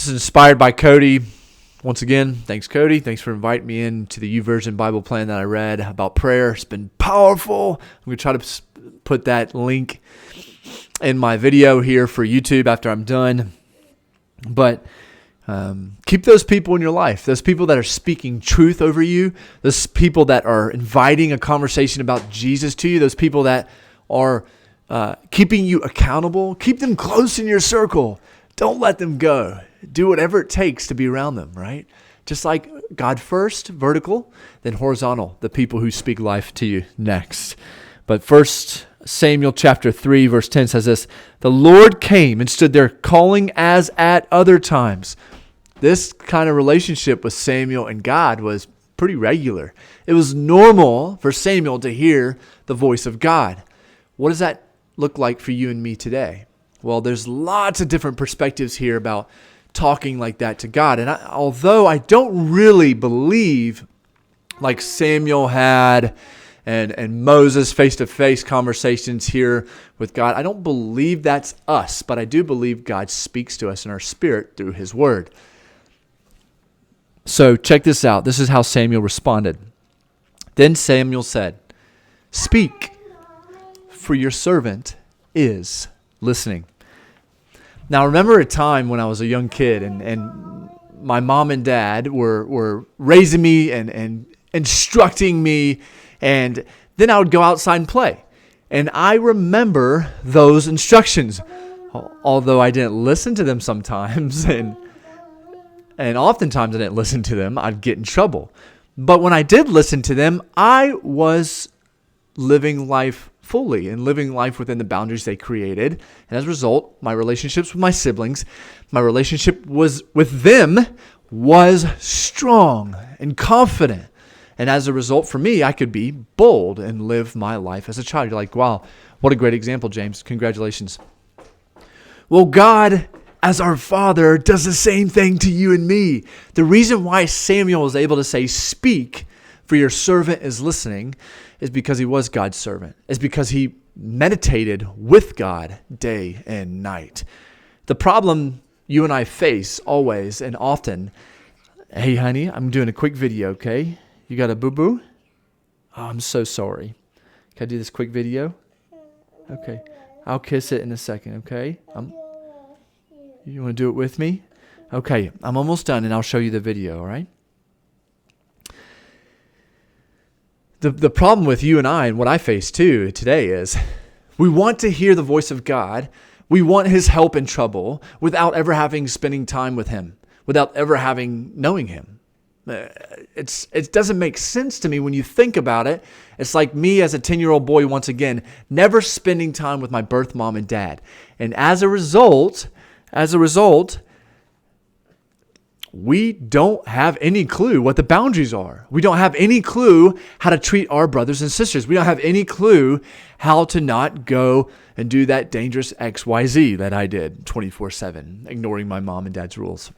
This is inspired by Cody. Once again, thanks, Cody. Thanks for inviting me into the YouVersion Bible plan that I read about prayer. It's been powerful. I'm going to try to put that link in my video here for YouTube after I'm done. But keep those people in your life, those people that are speaking truth over you, those people that are inviting a conversation about Jesus to you, those people that are keeping you accountable. Keep them close in your circle. Don't let them go. Do whatever it takes to be around them, right? Just like God first, vertical, then horizontal, the people who speak life to you next. But 1 Samuel chapter 3, verse 10 says this, "The Lord came and stood there calling as at other times." This kind of relationship with Samuel and God was pretty regular. It was normal for Samuel to hear the voice of God. What does that look like for you and me today? Well, there's lots of different perspectives here about talking like that to God. And although I don't really believe like Samuel had and Moses face-to-face conversations here with God, I don't believe that's us, but I do believe God speaks to us in our spirit through his word. So check this out. This is how Samuel responded. Then Samuel said, "Speak, for your servant is listening." Now, remember a time when I was a young kid and my mom and dad were raising me and instructing me, and then I would go outside and play. And I remember those instructions, although I didn't listen to them sometimes, and oftentimes I didn't listen to them, I'd get in trouble. But when I did listen to them, I was living life fully and living life within the boundaries they created. And as a result, my relationships with my siblings, my relationship with them was strong and confident. And as a result, for me, I could be bold and live my life as a child. You're like, wow, what a great example, James. Congratulations. Well, God, as our Father, does the same thing to you and me. The reason why Samuel was able to say, "Speak, for your servant is listening," is because he was God's servant. It's because he meditated with God day and night. The problem you and I face always and often, "Hey, honey, I'm doing a quick video, okay? You got a boo-boo? Oh, I'm so sorry. Can I do this quick video? Okay. I'll kiss it in a second, okay? You want to do it with me? Okay, I'm almost done and I'll show you the video, all right? The problem with you and I, and what I face too today, is we want to hear the voice of God. We want his help in trouble without ever spending time with him, without ever knowing him. It doesn't make sense to me when you think about it. It's like me as a 10-year-old boy, once again, never spending time with my birth mom and dad. And as a result, we don't have any clue what the boundaries are. We don't have any clue how to treat our brothers and sisters. We don't have any clue how to not go and do that dangerous XYZ that I did 24/7, ignoring my mom and dad's rules.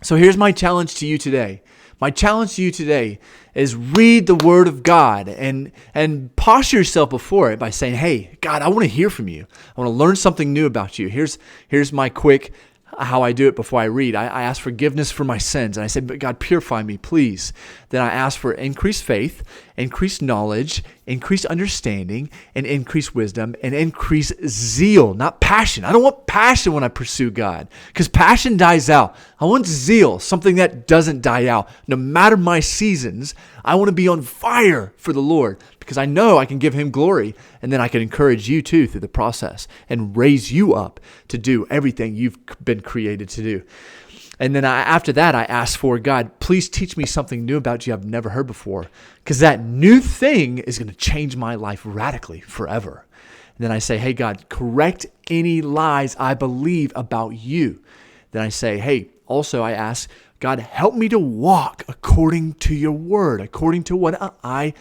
So here's my challenge to you today. My challenge to you today is read the Word of God and posture yourself before it by saying, "Hey, God, I want to hear from you. I want to learn something new about you." Here's my quick how I do it before I read. I ask forgiveness for my sins. And I say, "But God, purify me, please." Then I ask for increased faith, increased knowledge, increased understanding, and increased wisdom, and increased zeal, not passion. I don't want passion when I pursue God, because passion dies out. I want zeal, something that doesn't die out. No matter my seasons, I want to be on fire for the Lord, because I know I can give him glory, and then I can encourage you too through the process and raise you up to do everything you've been created to do. And then after that, I ask for, "God, please teach me something new about you I've never heard before," because that new thing is going to change my life radically forever. And then I say, "Hey, God, correct any lies I believe about you." Then I say, "Hey," also I ask, "God, help me to walk according to your word, according to what I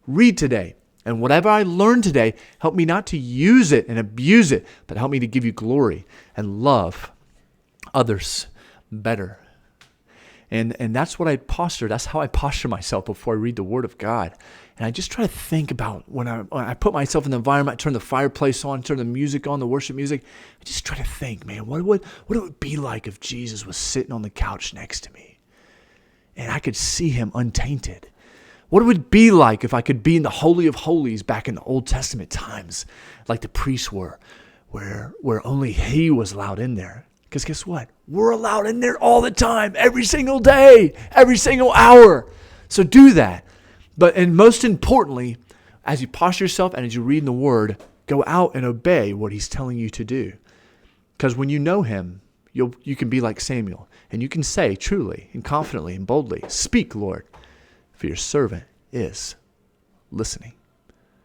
read today. And whatever I learn today, help me not to use it and abuse it, but help me to give you glory and love others better." And that's what I posture. That's how I posture myself before I read the Word of God. And I just try to think about when I put myself in the environment, I turn the fireplace on, turn the music on, the worship music. I just try to think, man, what it would be like if Jesus was sitting on the couch next to me and I could see him untainted. What it would be like if I could be in the Holy of Holies back in the Old Testament times, like the priests were, where only he was allowed in there. Because guess what? We're allowed in there all the time, every single day, every single hour. So do that. And most importantly, as you posture yourself and as you read in the Word, go out and obey what he's telling you to do. Because when you know him, you can be like Samuel. And you can say truly and confidently and boldly, "Speak, Lord, for your servant is listening."